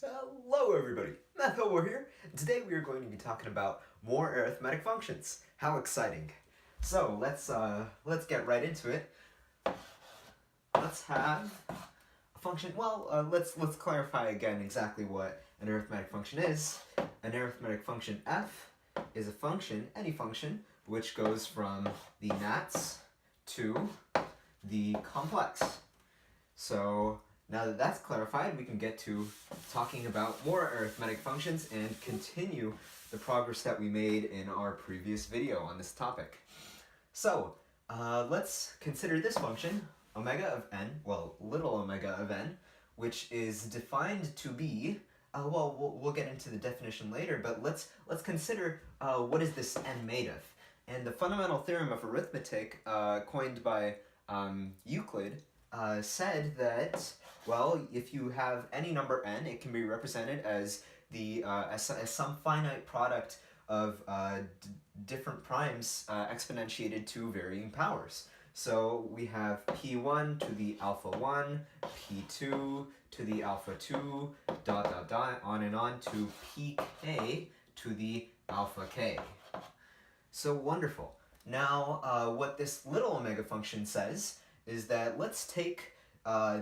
Hello everybody, Math Hobo here. Today we are going to be talking about more arithmetic functions. How exciting. So let's get right into it. Let's have a function. Well, let's clarify again exactly what an arithmetic function is. An arithmetic function f is a function, any function, which goes from the nats to the complex. So now that that's clarified, we can get to talking about more arithmetic functions and continue the progress that we made in our previous video on this topic. So let's consider this function, omega of n, well, little omega of n, which is defined to be, we'll get into the definition later, but let's consider what is this n made of. And the fundamental theorem of arithmetic, coined by Euclid, said that, well, if you have any number n, it can be represented as the as some finite product of different primes exponentiated to varying powers. So we have p1 to the alpha 1, p2 to the alpha 2, dot, on and on to pk to the alpha k. So wonderful. Now, what this little omega function says is that let's take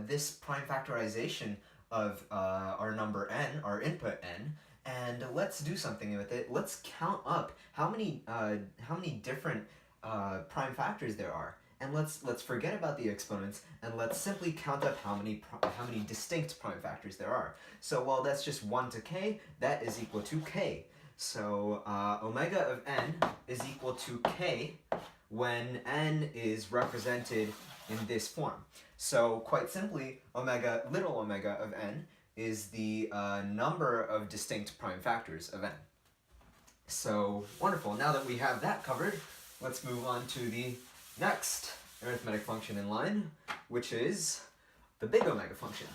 this prime factorization of our number n, our input n, and let's do something with it. Let's count up how many different prime factors there are, and let's forget about the exponents and let's simply count up how many distinct prime factors there are. So while that's just 1 to k, that is equal to k. So omega of n is equal to k when n is represented in this form. So quite simply, little omega of n is the number of distinct prime factors of n. So wonderful. Now that we have that covered, let's move on to the next arithmetic function in line, which is the big omega function.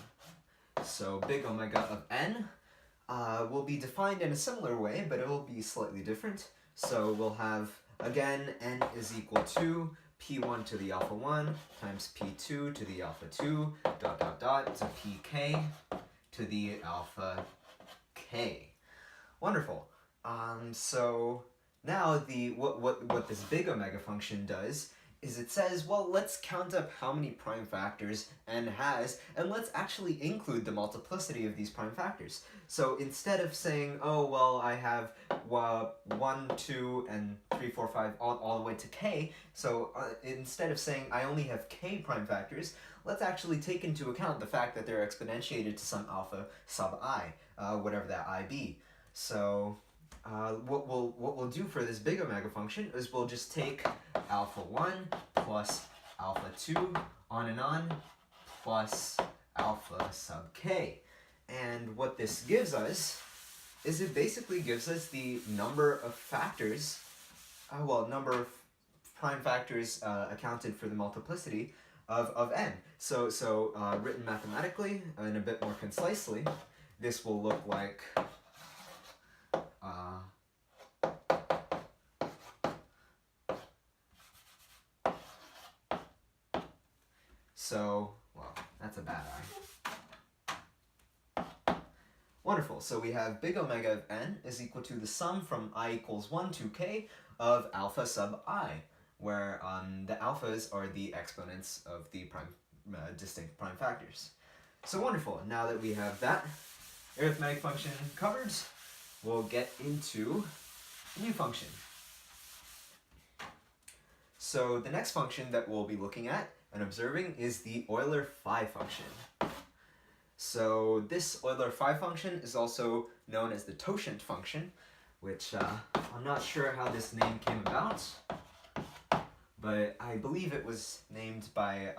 So big omega of n will be defined in a similar way, but it will be slightly different. So we'll have, again, n is equal to p1 to the alpha 1 times p2 to the alpha 2, dot, to pk to the alpha k. Wonderful. So now what this big omega function does is it says, well, let's count up how many prime factors n has, and let's actually include the multiplicity of these prime factors. So instead of saying, oh, well, I have 1, 2, and 3, 4, 5, all the way to k, so instead of saying I only have k prime factors, let's actually take into account the fact that they're exponentiated to some alpha sub I, whatever that I be. So what we'll do for this big omega function is we'll just take alpha 1 plus alpha 2 on and on plus alpha sub k. And what this gives us is it basically gives us the number of factors, number of prime factors accounted for the multiplicity of n. So written mathematically and a bit more concisely, this will look like well, that's a bad eye. Wonderful. So we have big omega of n is equal to the sum from I equals 1 to k of alpha sub I, where the alphas are the exponents of the distinct prime factors. So wonderful. Now that we have that arithmetic function covered, we'll get into a new function. So the next function that we'll be looking at and observing is the Euler V function. So this Euler V function is also known as the totient function, which I'm not sure how this name came about, but I believe it was named by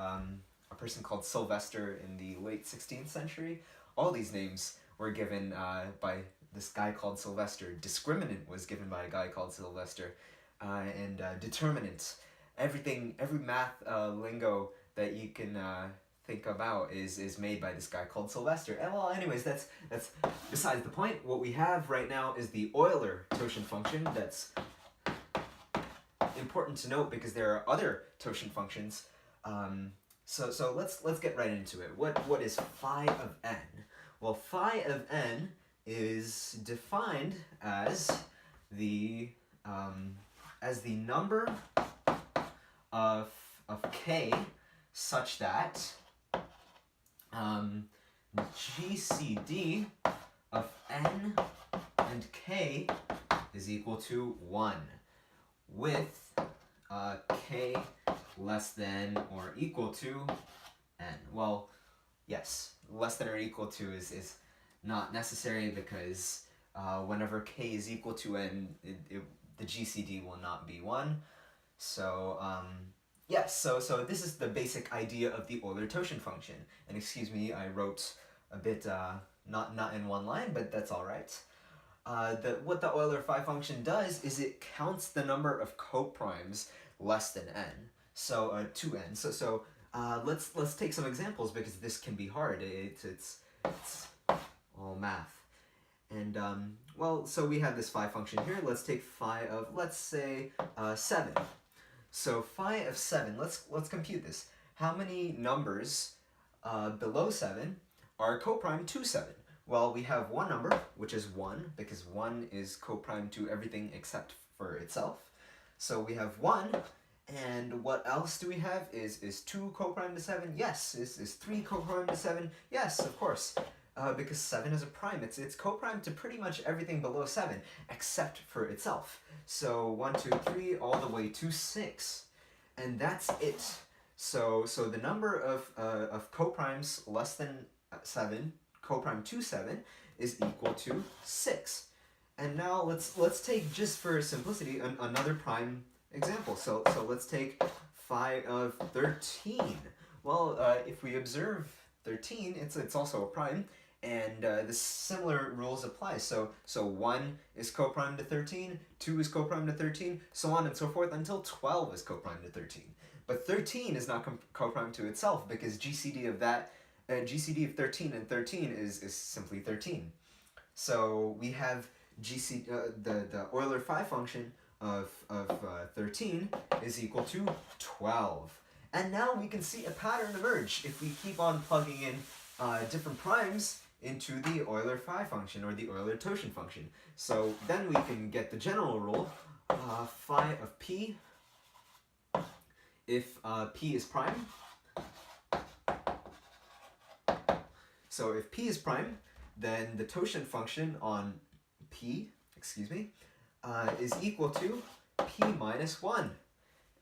a person called Sylvester in the late 16th century. All these names were given by this guy called Sylvester. Discriminant was given by a guy called Sylvester, and determinant. Every math lingo that you can think about is made by this guy called Sylvester. And well, anyways, that's besides the point. What we have right now is the Euler totient function. That's important to note because there are other totient functions. So let's get right into it. What is phi of n? Well, phi of n is defined as the number of k such that GCD of n and k is equal to 1, with k less than or equal to n. Well, yes, less than or equal to is not necessary because whenever k is equal to n, the GCD will not be 1. So, yes, so this is the basic idea of the Euler-Toshin function. And excuse me, I wrote a bit not in one line, but that's all right. What the Euler V function does is it counts the number of coprimes less than n, so 2n. So let's take some examples because this can be hard. It's all math. And well, so we have this phi function here. Let's take phi of, let's say 7. So phi of 7. Let's compute this. How many numbers below 7 are coprime to 7? Well, we have one number, which is 1, because 1 is coprime to everything except for itself. So we have 1, and what else do we have? Is 2 coprime to 7? Yes. Is 3 coprime to 7? Yes, of course. Because 7 is a prime. It's coprime to pretty much everything below 7, except for itself. So 1, 2, 3, all the way to 6. And that's it. So the number of coprimes less than 7, coprime to 7, is equal to 6. And now let's take, just for simplicity, another prime example. So let's take phi of 13. Well, if we observe 13, it's also a prime, and the similar rules apply. So 1 is coprime to 13, 2 is coprime to 13, so on and so forth until 12 is coprime to 13. But 13 is not coprime to itself because GCD of that, GCD of 13 and 13 is simply 13. So we have the Euler V function of 13 is equal to 12. And now we can see a pattern emerge if we keep on plugging in different primes into the Euler V function or the Euler-Toshin function. So then we can get the general rule, phi of p, if p is prime. So if p is prime, then the Toshin function on p, is equal to p minus 1.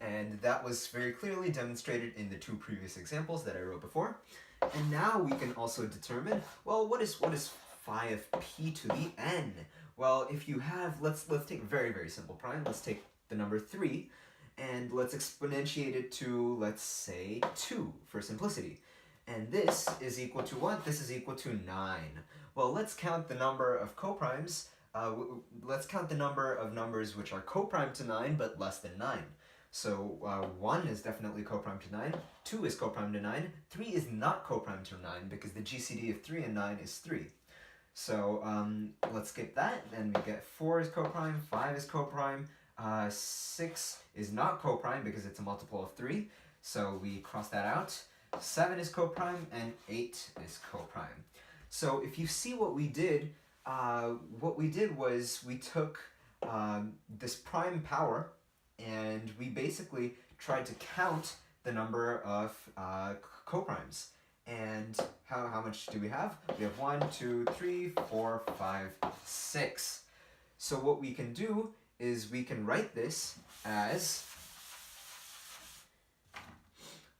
And that was very clearly demonstrated in the 2 previous examples that I wrote before. And now we can also determine, well, what is phi of p to the n? Well, if you have, let's take a very, very simple prime. Let's take the number 3, and let's exponentiate it to, let's say, 2 for simplicity. And this is equal to what? This is equal to 9. Well, let's count the number of coprimes. Let's count the number of numbers which are coprime to 9 but less than 9. So 1 is definitely coprime to 9, 2 is coprime to 9, 3 is not coprime to 9 because the GCD of 3 and 9 is 3. So let's skip that, then we get 4 is coprime, 5 is coprime, 6 is not coprime because it's a multiple of 3, so we cross that out. 7 is coprime, and 8 is coprime. So if you see what we did was we took this prime power, and we basically tried to count the number of coprimes. And how much do we have? We have 1, 2, 3, 4, 5, 6. So what we can do is we can write this as,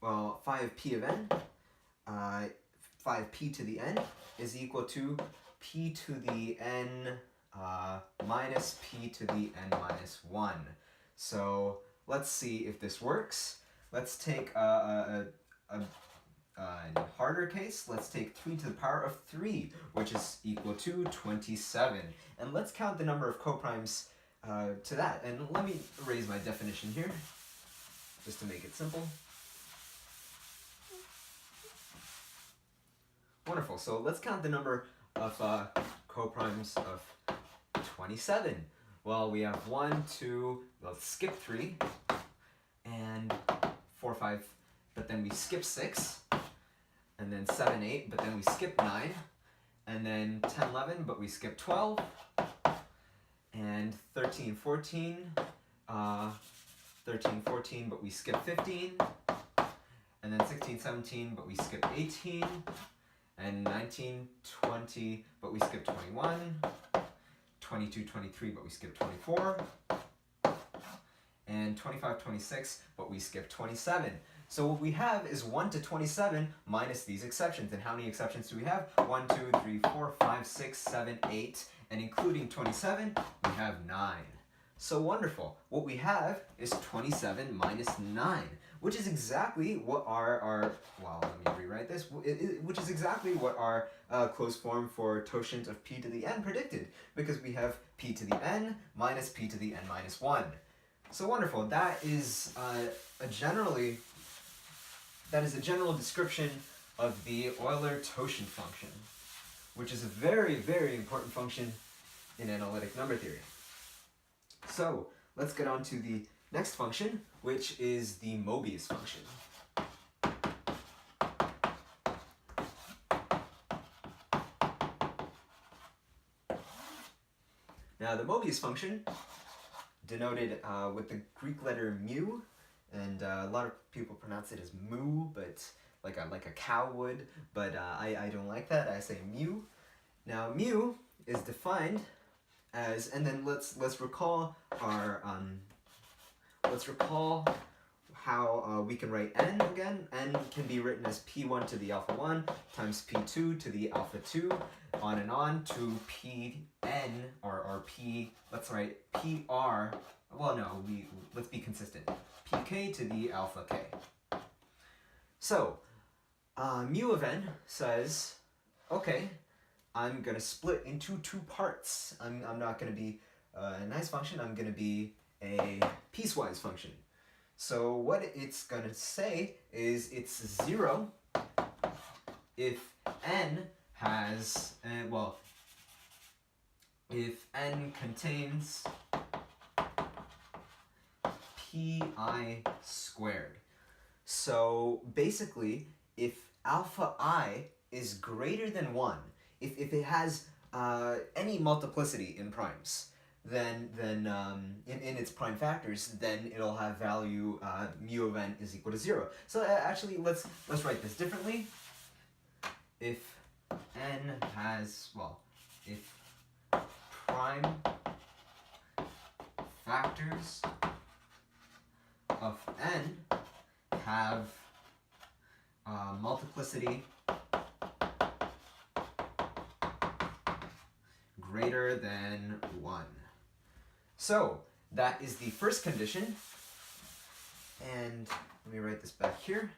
well, phi of p of n, phi of p to the n is equal to p to the n minus p to the n minus 1. So let's see if this works. Let's take a harder case. Let's take 3 to the power of 3, which is equal to 27. And let's count the number of coprimes to that. And let me erase my definition here, just to make it simple. Wonderful. So let's count the number of coprimes of 27. Well, we have 1, 2, let's skip 3, and 4, 5, but then we skip 6, and then 7, 8, but then we skip 9, and then 10, 11, but we skip 12, and 13, 14, 13, 14, but we skip 15, and then 16, 17, but we skip 18, and 19, 20, but we skip 21, 22, 23, but we skip 24, and 25, 26, but we skip 27. So what we have is 1 to 27 minus these exceptions. And how many exceptions do we have? 1, 2, 3, 4, 5, 6, 7, 8, and including 27, we have 9. So wonderful. What we have is 27 minus 9, which is exactly what our well, let me rewrite this, which is exactly what our closed form for totient of p to the n predicted, because we have p to the n minus p to the n minus 1. So wonderful. That is a general description of the Euler totient function, which is a very, very important function in analytic number theory. So let's get on to the next function, which is the Mobius function. Now the Mobius function, denoted with the Greek letter mu, and a lot of people pronounce it as mu, but like a cow would, but I don't like that. I say mu. Now mu is defined as, and then let's recall our how we can write n again. N can be written as p1 to the alpha 1 times p2 to the alpha 2, on to pn or p. Let's write pr. Well, no, let's be consistent. Pk to the alpha k. So mu of n says, okay, I'm gonna split into two parts. I'm not gonna be a nice function. I'm gonna be a piecewise function. So what it's gonna say is it's 0 if n has, if n contains pi squared. So basically, if alpha I is greater than 1, if it has any multiplicity in primes, then in its prime factors, then it'll have value mu of n is equal to 0. So actually, let's write this differently. If n has, if prime factors of n have multiplicity greater than 1. So that is the first condition, and let me write this back here.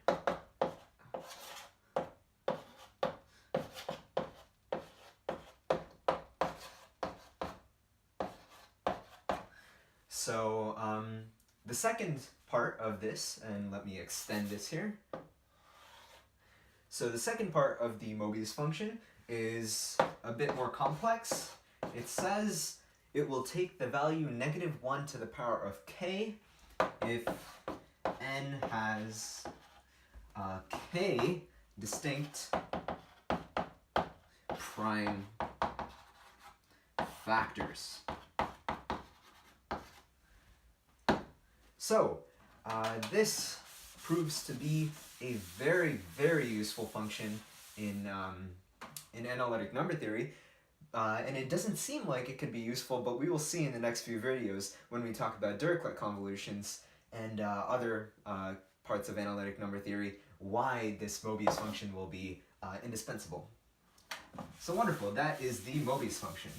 So the second part of this, and let me extend this here. So the second part of the Mobius function is a bit more complex. It says it will take the value -1 to the power of k if n has k distinct prime factors. So this proves to be a very, very useful function in analytic number theory. And it doesn't seem like it could be useful, but we will see in the next few videos when we talk about Dirichlet convolutions and other parts of analytic number theory why this Mobius function will be indispensable. So wonderful, that is the Mobius function.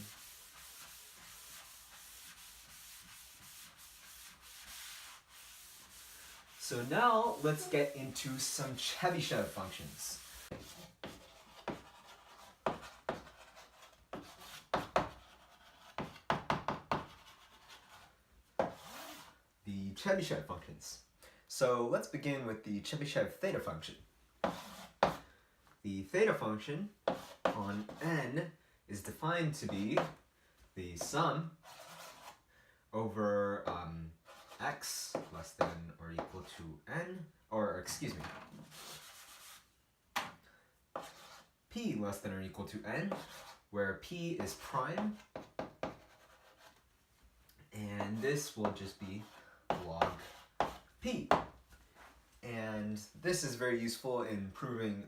So now let's get into some Chebyshev functions. The Chebyshev functions. So let's begin with the Chebyshev theta function. The theta function on n is defined to be the sum over x less than or equal to n, or excuse me, p less than or equal to n, where p is prime, and this will just be log p. And this is very useful in proving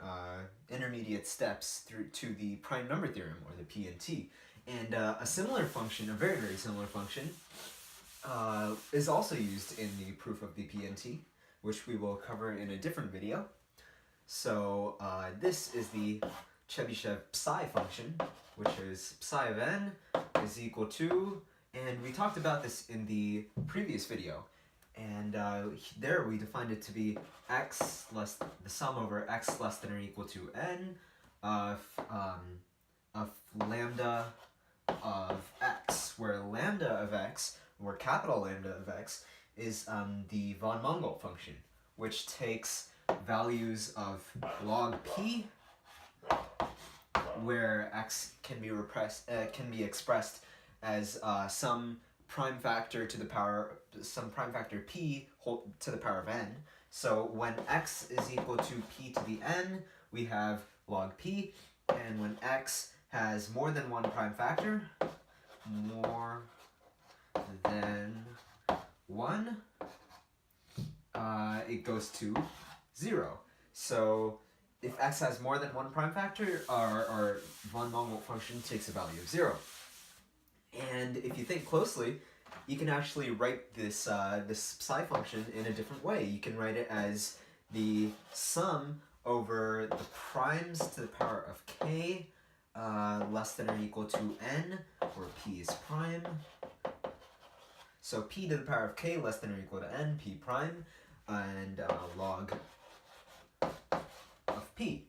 intermediate steps through to the prime number theorem, or the p and t. And a similar function, a very, very similar function, is also used in the proof of the p and t, which we will cover in a different video. So this is the Chebyshev psi function, which is psi of n is equal to, and we talked about this in the previous video, and there we defined it to be x less the sum over x less than or equal to n of lambda of x, where lambda of x, or capital lambda of x, is the von Mongol function, which takes values of log p, where x can be expressed as some prime factor to the power, some prime factor p to the power of n. So when x is equal to p to the n, we have log p, and when x has more than one prime factor, more than one, it goes to 0. So if x has more than one prime factor, our von Mongol function takes a value of 0. And if you think closely, you can actually write this psi function in a different way. You can write it as the sum over the primes to the power of k less than or equal to n, where p is prime. So p to the power of k less than or equal to n, p prime, and log of p.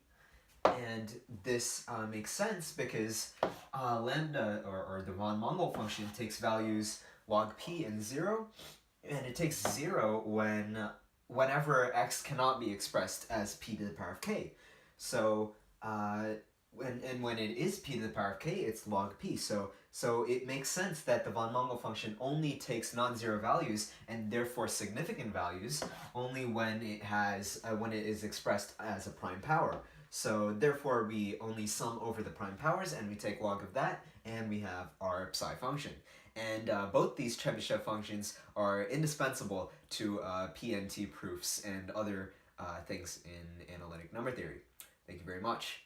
And this makes sense because lambda, or the von Mongol function, takes values log p and 0, and it takes 0 whenever x cannot be expressed as p to the power of k. So when it is p to the power of k, it's log p. So it makes sense that the von Mongol function only takes non-zero values, and therefore significant values, only when it is expressed as a prime power. So therefore we only sum over the prime powers, and we take log of that, and we have our psi function. And both these Chebyshev functions are indispensable to p and t proofs and other things in analytic number theory. Thank you very much.